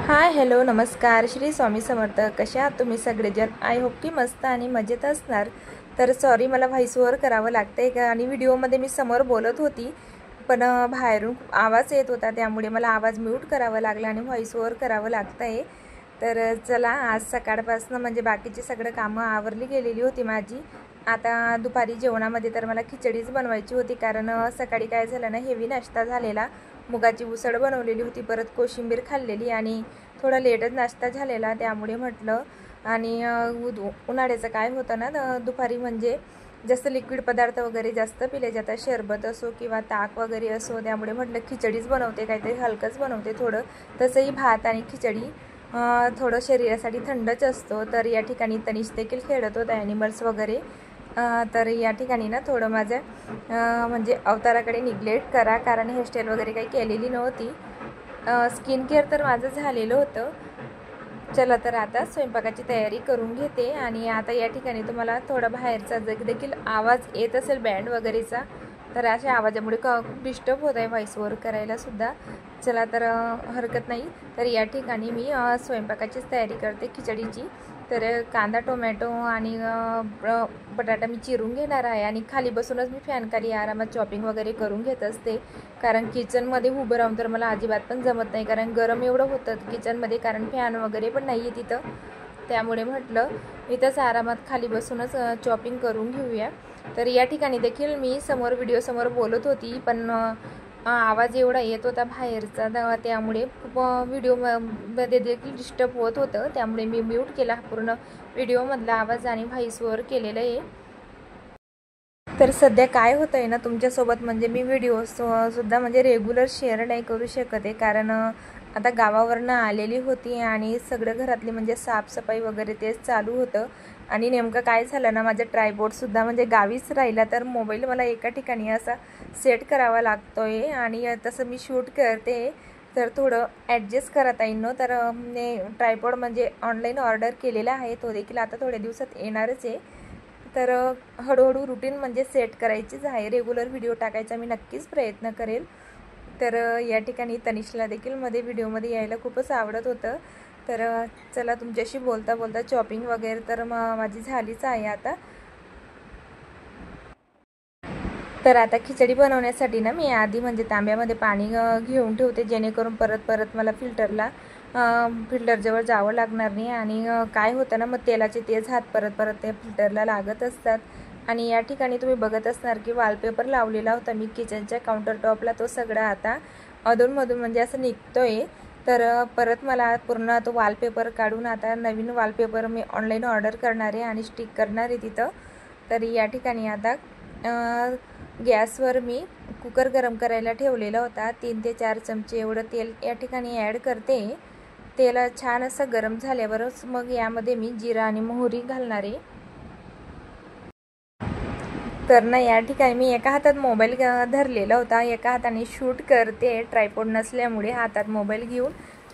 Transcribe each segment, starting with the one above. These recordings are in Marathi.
हाय हॅलो नमस्कार श्री स्वामी समर्थ. कशा आहात तुम्ही सगळेजण? आय होप की मस्त आणि मजेत असणार. तर सॉरी मला व्हॉइस ओव्हर करावं लागतंय का आणि व्हिडिओमध्ये मी समोर बोलत होती पण बाहेरून आवाज येत होता, त्यामुळे मला आवाज म्यूट करावा लागला आणि व्हॉइस ओव्हर करावं लागतंय. तर चला, आज सकाळपासून म्हणजे बाकीची सगळं कामं आवरली गेलेली होती माझी. आता दुपारी जेवणामध्ये तर मला खिचडीच बनवायची होती, कारण सकाळी काय झालं ना, हेवी नाश्ता झालेला. मुगाची उसळ बनवलेली होती, परत कोशिंबीर खाल्लेली आणि थोडा लेटच नाश्ता झालेला, त्यामुळे म्हटलं. आणि उन्हाळ्याचं काय होतं ना, दुपारी म्हणजे जास्त लिक्विड पदार्थ वगैरे जास्त पिले जातात, शरबत असो किंवा ताक वगैरे असो, त्यामुळे म्हटलं खिचडीच बनवते, काहीतरी हलकंच बनवते थोडं. तसंही भात आणि खिचडी थोडं शरीरासाठी थंडच असतो. तर या ठिकाणी तनिष देखील खेळत होता ॲनिमल्स वगैरे. तर या ठिकाणी ना थोडं माझ्या म्हणजे अवताराकडे निग्लेक्ट करा, कारण हेअरस्टाईल वगैरे काही केलेली नव्हती. स्किन केअर तर माझं झालेलं होतं. चला, तर आता स्वयंपाकाची तयारी करून घेते. आणि आता या ठिकाणी तुम्हाला थोडा बाहेरचा देखील आवाज येत असेल बँड वगैरेचा, तर अशा आवाजामुळे खूप डिस्टर्ब होत आहे व्हॉइस ओव्हर करायलासुद्धा. चला, तर हरकत नाही. तर या ठिकाणी मी स्वयंपाकाचीच तयारी करते खिचडीची. तर कांदा टोमॅटो आणि बटाटा मी चिरून घेणार आहे आणि खाली बसूनच मी फॅनखाली आरामात चॉपिंग वगैरे करून घेत असते, कारण किचनमध्ये उभं राहून तर मला अजिबात पण जमत नाही, कारण गरम एवढं होतं किचनमध्ये, कारण फॅन वगैरे पण नाही आहे तिथं. त्यामुळे म्हटलं इथंच आरामात खाली बसूनच चॉपिंग करून घेऊया. तर या ठिकाणी देखील मी व्हिडिओसमोर बोलत होती, पण आवाज एवढा येत होता बाहेरचा, त्यामुळे खूप व्हिडिओमध्ये देखील डिस्टर्ब होत होतं. त्यामुळे मी म्यूट केला पूर्ण व्हिडिओमधला आवाज आणि व्हॉइस ओव्हर केलेलं आहे. तर सध्या काय होतं आहे ना तुमच्यासोबत, म्हणजे मी सुद्धा म्हणजे रेग्युलर शेअर नाही करू शकत आहे, कारण आता गावावरनं आलेली होती आणि सगळं घरातली म्हणजे साफसफाई वगैरे तेच चालू होतं. आणि नेमकं काय झालं ना, माझा ट्रायपॉडसुद्धा म्हणजे गावीच राहिला, तर मोबाईल मला एका ठिकाणी असा सेट करावा लागतो आहे आणि तसं मी शूट करते. तर थोडं ॲडजस्ट करत आहे न. तर ट्रायपॉड म्हणजे ऑनलाईन ऑर्डर केलेला आहे, तो देखील आता थोड्या दिवसात येणारच आहे. तर हळूहळू रुटीन म्हणजे सेट करायचीच आहे. रेग्युलर व्हिडिओ टाकायचा मी नक्कीच प्रयत्न करेल. तर या ठिकाणी तनिषला देखील व्हिडिओमध्ये यायला खूपच आवडत होतं. तर चला, तुमच्याशी बोलता बोलता चॉपिंग वगैरे तर माझी झालीच आहे आता. तर आता खिचडी बनवण्यासाठी ना मी आधी म्हणजे तांब्यामध्ये पाणी घेऊन ठेवते, जेणेकरून परत परत मला फिल्टरजवळ जावं लागणार नाही. आणि काय होतं ना, मग तेलाचे तेज हात परत परत ते फिल्टरला लागत असतात. आणि या ठिकाणी तुम्ही बघत असणार की वॉलपेपर लावलेला होता मी किचनच्या काउंटर टॉपला, तो सगळा आता अधूनमधून म्हणजे असं निघतोय. तर परत मला पूर्ण तो वॉलपेपर काढून आता नवीन वॉलपेपर मी ऑनलाईन ऑर्डर करणार आहे आणि स्टिक करणार आहे तिथं. तर या ठिकाणी आता गॅसवर मी कुकर गरम करायला ठेवलेला होता. 3 ते 4 चमचे एवढं तेल या ठिकाणी ॲड करते. तेल छान असं गरम झाल्यावरच मग यामध्ये मी जिरा आणि मोहरी घालणार आहे. तर ना या ठिकाणी मी एका हातात मोबाईल धरलेला होता, एका हाताने शूट करते ट्रायपॉड नसल्यामुळे, हातात मोबाईल घेऊन,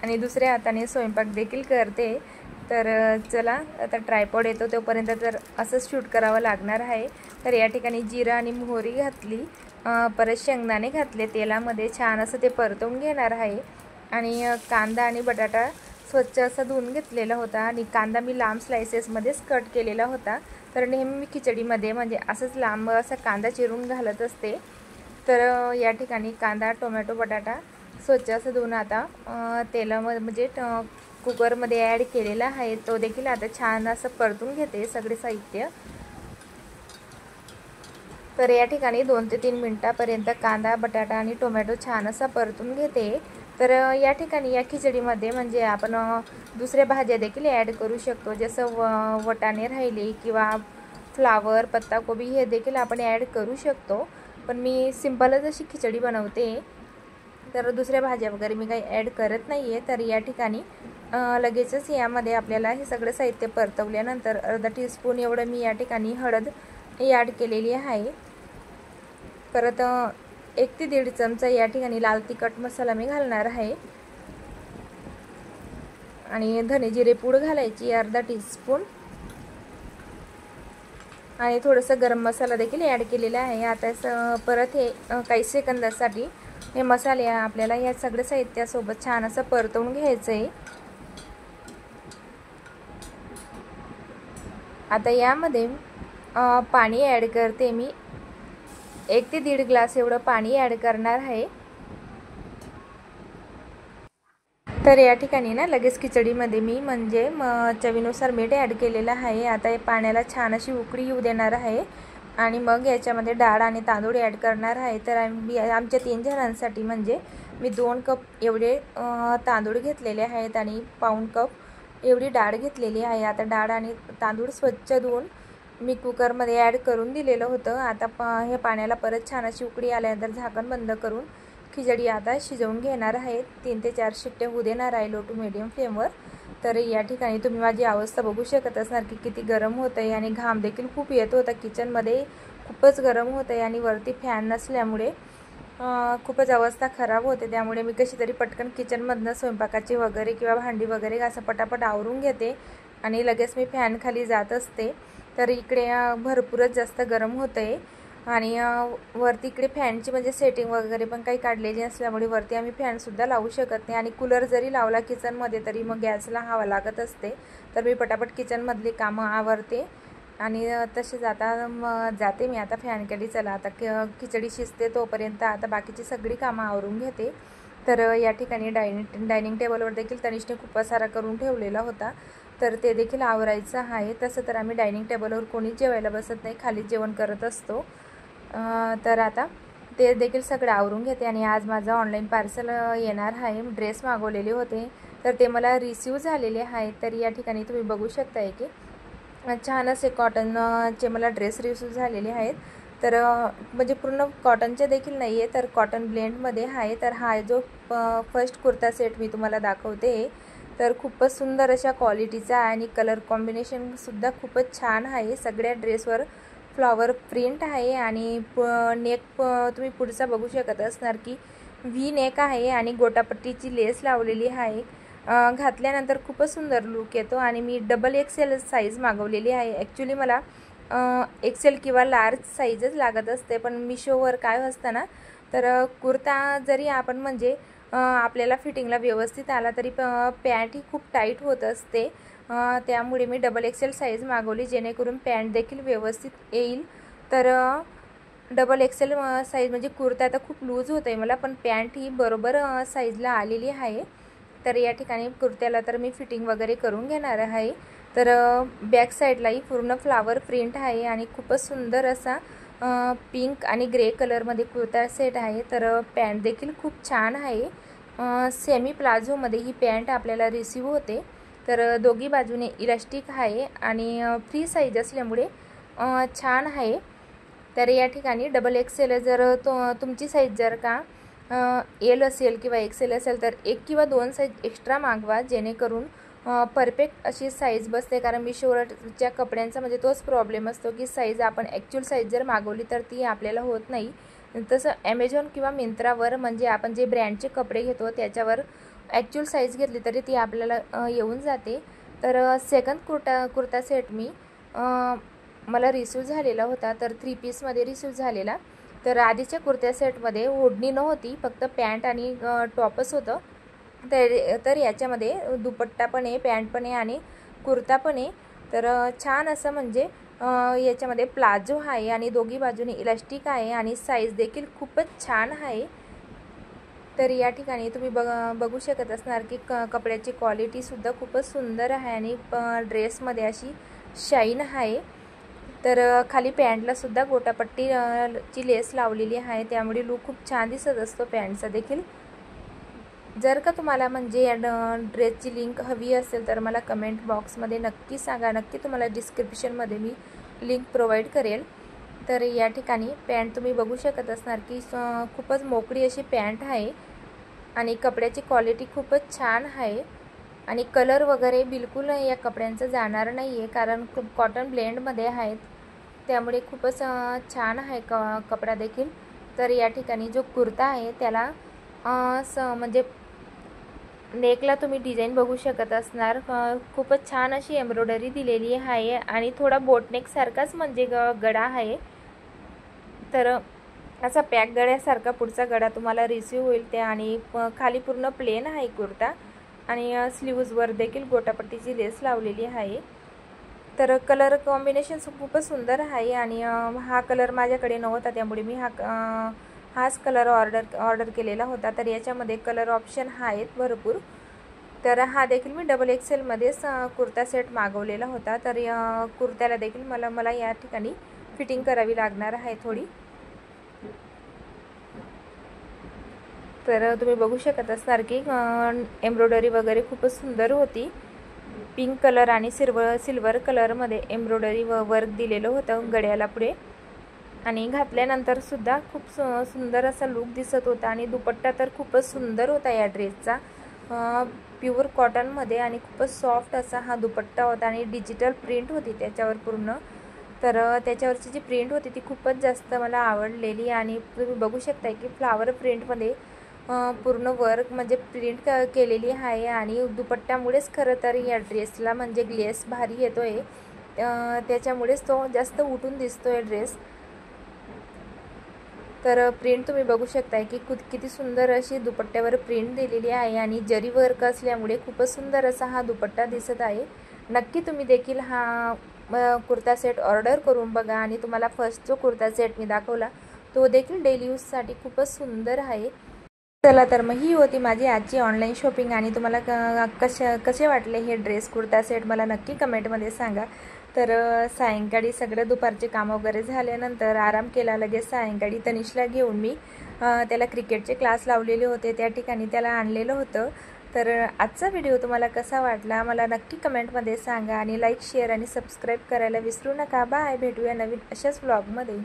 आणि दुसऱ्या हाताने स्वयंपाक देखील करते. तर चला, आता ट्रायपॉड येतो तोपर्यंत तर असंच शूट करावं लागणार आहे. तर या ठिकाणी जिरा आणि मोहरी घातली, परत शेंगदाणे घातले तेलामध्ये, छान असं ते परतवून घेणार आहे. आणि कांदा आणि बटाटा स्वच्छ असा धुवून घेतलेला होता आणि कांदा मी लांब स्लायसेसमध्येच कट केलेला होता. तर नेहमी मी खिचडीमध्ये म्हणजे असंच लांब असा कांदा चिरून घालत असते. तर या ठिकाणी कांदा टोमॅटो बटाटा स्वच्छ असं धुवून आता तेलामध्ये म्हणजे कुकरमध्ये ॲड केलेला आहे, तो देखील आता छान असं परतून घेते सगळे साहित्य. तर या ठिकाणी 2 ते 3 मिनटापर्यंत कांदा बटाटा आणि टोमॅटो छान असा परतून घेते. तर या ठिकाणी या खिचडीमध्ये म्हणजे आपण दुसऱ्या भाज्या देखील ॲड करू शकतो, जसं वटाणे राहिले किंवा फ्लावर पत्ताकोबी हे देखील आपण ॲड करू शकतो. पण मी सिंपलच अशी खिचडी बनवते, तर दुसऱ्या भाज्या वगैरे मी काही ॲड करत नाही आहे. तर या ठिकाणी लगेचच यामध्ये आपल्याला हे सगळं साहित्य परतवल्यानंतर अर्धा टीस्पून एवढं मी या ठिकाणी हळद ॲड केलेली आहे. परत 1 ते 1.5 चमचा या ठिकाणी लाल तिखट मसाला मी घालणार आहे. आणि धने जिरे पूड घालायची अर्धा टीस्पून, आणि थोडंसं गरम मसाला देखील ॲड केलेला आहे. आता परत हे काही सेकंदासाठी हे मसाले आपल्याला या सगळ्या साहित्यासोबत छान असं परतवून घ्यायचं आहे। आता यामध्ये पाणी ॲड करते मी। 1 ते 1.5 ग्लास एवढं पाणी ॲड करणार आहे। तर या ठिकाणी ना लगेच खिचडीमध्ये मी म्हणजे चवीनुसार मीठ ॲड केलेलं आहे। आता या पाण्याला छान अशी उकळी येऊ देणार आहे आणि मग याच्यामध्ये डाळ आणि तांदूळ ॲड करणार आहे। तर आमच्या 3 जणांसाठी म्हणजे मी 2 कप एवढे तांदूळ घेतलेले आहेत आणि पाऊण कप एवढी डाळ घेतलेली आहे। आता डाळ आणि तांदूळ स्वच्छ धुवून मी कुकरमध्ये ॲड करून दिलेलं होतं। आता हे पाण्याला परत छान अशी उकळी आल्यानंतर झाकण बंद करून खिचडी आता शिजवून घेणार आहे। 3 ते 4 शिट्ट्या होऊ देणार आहे लो टू मीडियम फ्लेमवर। तर या ठिकाणी तुम्ही माझी अवस्था बघू शकत असणार की किती गरम होत आहे आणि घाम देखील खूप येत होता। किचनमध्ये खूपच गरम होत आहे आणि वरती फॅन नसल्यामुळे खूपच अवस्था खराब होते। त्यामुळे मी कशी तरी पटकन किचनमधनं स्वयंपाकाची वगैरे किंवा भांडी वगैरे असं पटापट आवरून घेते आणि लगेच मी फॅन खाली जात असते। तर इकडे भरपूरच जास्त गरम होत आहे आणि वरती इकडे फॅनची म्हणजे सेटिंग वगैरे पण काही काढलेली नसल्यामुळे वरती आम्ही फॅनसुद्धा लावू शकत नाही आणि कूलर जरी लावला किचनमध्ये तरी मग गॅसला हवा लागत असते। तर मी पटापट किचनमधली कामं आवरते आणि तसे जाते मी आता फॅनकडे। चला आता खिचडी शिजते तोपर्यंत आता बाकीची सगळी कामं आवरून घेते। तर या ठिकाणी डायनिंग टेबलवर देखील तनिष्ठने खूप सारा करून ठेवलेला होता, तर ते देखील आवरायचं आहे। तसं तर आम्ही डायनिंग टेबलवर कोणीच जेवायला बसत नाही, खाली जेवण करत असतो। तर आता ते देखील सगळं आवरून घेते आणि आज माझं ऑनलाईन पार्सल येणार आहे। ड्रेस मागवलेले होते तर ते मला रिसीव झालेले आहेत। तर या ठिकाणी तुम्ही बघू शकताय की छान असे कॉटनचे मला ड्रेस रिसीव झालेले आहेत। तर म्हणजे पूर्ण कॉटनचे देखील नाही आहे, तर कॉटन ब्लेंडमध्ये आहे। तर हा जो फर्स्ट कुर्ता सेट मी तुम्हाला दाखवते तर खूपच सुंदर अशा क्वालिटीचा आणि कलर कॉम्बिनेशनसुद्धा खूपच छान आहे। सगळ्या ड्रेसवर फ्लॉवर प्रिंट आहे आणि नेक तुम्ही पुढचा बघू शकत असणार की व्ही नेक आहे आणि गोटापट्टीची लेस लावलेली आहे। घातल्यानंतर खूपच सुंदर लुक येतो आणि मी डबल एक्सेल साईज मागवलेली आहे। ॲक्च्युली मला एक्सेल किंवा लार्ज साईजच लागत असते, पण मिशोवर काय असतं ना, तर कुर्ता जरी आपण म्हणजे आपल्याला फिटिंगला व्यवस्थित आला तरी पॅन्ट ही खूप टाईट होत असते। त्यामुळे मी डबल एक्सेल साईज मागवली जेणेकरून पॅन्ट देखील व्यवस्थित येईल। तर डबल एक्सेल साईज म्हणजे कुर्ता आता खूप लूज होत आहे मला, पण पॅन्ट ही बरोबर साईजला आलेली आहे। तर या ठिकाणी कुर्त्याला तर मी फिटिंग वगैरे करून घेणार आहे। तर बॅक साईडलाही पूर्ण फ्लावर प्रिंट आहे आणि खूपच सुंदर असा पिंक आणि ग्रे कलरमध्ये कुर्ता सेट आहे। तर पॅन्ट देखील खूप छान आहे। सेमी प्लाझोमध्ये ही पॅन्ट आपल्याला रिसीव होते। तर दोघी बाजूने इलास्टिक आहे आणि फ्री साईज असल्यामुळे छान आहे। तर या ठिकाणी डबल एक्सेल जर तुमची साईज जर का एल असेल किंवा एक्सेल असेल तर 1 किंवा 2 साईज एक्स्ट्रा मागवा जेणेकरून परफेक्ट अशी साईज बसते। कारण मिशोवरच्या कपड्यांचा म्हणजे तोच प्रॉब्लेम असतो की साईज आपण ॲक्च्युअल साईज जर मागवली तर ती आपल्याला होत नाही। तसं ॲमेझॉन किंवा मिंत्रावर म्हणजे आपण जे ब्रँडचे कपडे घेतो त्याच्यावर ॲक्च्युअल साईज घेतली तरी ती आपल्याला येऊन जाते। तर सेकंड कुर्ता सेट मला रिसीव झालेला होता, तर 3 पीसमध्ये रिसीव झालेला। तर आधीच्या कुर्त्या सेटमध्ये ओढणी नव्हती, फक्त पॅन्ट आणि टॉपच होतं। तर याच्यामध्ये दुपट्टा पण आहे, पॅन्ट पण आहे आणि कुर्ता पण आहे। तर छान असं म्हणजे याच्यामध्ये प्लाझो आहे आणि दोघी बाजूने इलास्टिक आहे आणि साईज देखील खूपच छान आहे। तर या ठिकाणी तुम्ही बघू शकत असणार की कपड्याची क्वालिटीसुद्धा खूपच सुंदर आहे आणि ड्रेसमध्ये अशी शाईन आहे। तर खाली पॅन्टलासुद्धा गोटापट्टीची लेस लावलेली आहे, त्यामुळे लूक खूप छान दिसत असतो पॅन्टचा देखील। जर का तुम्हाला म्हणजे या ड्रेसची लिंक हवी असेल तर मला कमेंट बॉक्समध्ये नक्की सांगा, नक्की तुम्हाला डिस्क्रिप्शनमध्ये मी लिंक प्रोव्हाइड करेल। तर या ठिकाणी पॅन्ट तुम्ही बघू शकत असणार की खूपच मोकळी अशी पॅन्ट आहे आणि कपड्याची क्वालिटी खूपच छान आहे आणि कलर वगैरे बिलकुल या कपड्यांचं जाणार नाही आहे, कारण कॉटन ब्लेंडमध्ये आहेत त्यामुळे खूपच छान आहे कपडा देखील। तर या ठिकाणी जो कुर्ता आहे त्याला म्हणजे नेकला तुम्ही डिझाईन बघू शकत असणार, खूपच छान अशी एम्ब्रॉयडरी दिलेली आहे आणि थोडा बोटनेक सारखाच म्हणजे गळा आहे। तर असा पॅक गळ्यासारखा पुढचा गळा तुम्हाला रिसीव्ह होईल ते, आणि खाली पूर्ण प्लेन आहे कुर्ता, आणि स्लीव्जवर देखील गोटापट्टीची लेस लावलेली आहे। तर कलर कॉम्बिनेशन खूपच सुंदर आहे, आणि हा कलर माझ्याकडे नव्हता त्यामुळे मी हाच कलर ऑर्डर केलेला होता। तर याच्यामध्ये कलर ऑप्शन आहेत भरपूर। तर हा देखील मी डबल एक्सेलमध्येच कुर्ता सेट मागवलेला होता। तर या कुर्त्याला देखील मला या ठिकाणी फिटिंग करावी लागणार आहे थोडी। तर तुम्ही बघू शकत असणार की एम्ब्रॉयडरी वगैरे खूपच सुंदर होती। पिंक कलर आणि सिल्वर कलरमध्ये एम्ब्रॉयडरी वर्क दिलेलं होतं गळ्याला पुढे, आणि घातल्यानंतर सुद्धा खूप सुंदर असा लुक दिसत होता। आणि दुपट्टा तर खूपच सुंदर होता या ड्रेसचा, प्युअर कॉटनमध्ये, आणि खूपच सॉफ्ट असा हा दुपट्टा होता, आणि डिजिटल प्रिंट होती त्याच्यावर पूर्ण। तर त्याच्यावरची जी प्रिंट होती ती खूपच जास्त मला आवडलेली, आणि तुम्ही बघू शकताय की फ्लावर प्रिंटमध्ये पूर्ण वर्क म्हणजे प्रिंट केलेली आहे, आणि दुपट्ट्यामुळेच खरं तर या ड्रेसला म्हणजे ग्लेस भारी येतोय, त्याच्यामुळेच तो जास्त उठून दिसतोय ड्रेस। तर प्रिंट तुम्ही बघू शकताय की किती सुंदर अशी दुपट्ट्यावर प्रिंट दिलेली आहे, आणि जरी वर्क असल्यामुळे खूपच सुंदर असा हा दुपट्टा दिसत आहे। नक्की तुम्ही देखील हा कुर्ता सेट ऑर्डर करून बघा, आणि तुम्हाला फर्स्ट जो कुर्ता सेट मी दाखवला तो देखील डेली यूजसाठी खूपच सुंदर आहे। चला तर मग ही होती माझी आजची ऑनलाईन शॉपिंग, आणि तुम्हाला कसे वाटले हे ड्रेस कुर्ता सेट मला नक्की कमेंटमध्ये सांगा। तर सायंकाळी सगळं दुपारचे काम वगैरे झाल्यानंतर आराम केला, लगेच सायंकाळी तनिषला घेऊन मी त्याला क्रिकेटचे क्लास लावलेले होते, त्या ठिकाणी त्याला आणलेलं होतं। तर आजचा व्हिडिओ तुम्हाला कसा वाटला मला नक्की कमेंटमध्ये सांगा, आणि लाईक शेअर आणि सबस्क्राईब करायला विसरू नका। बाय, भेटूया नवीन अशाच व्लॉगमध्ये।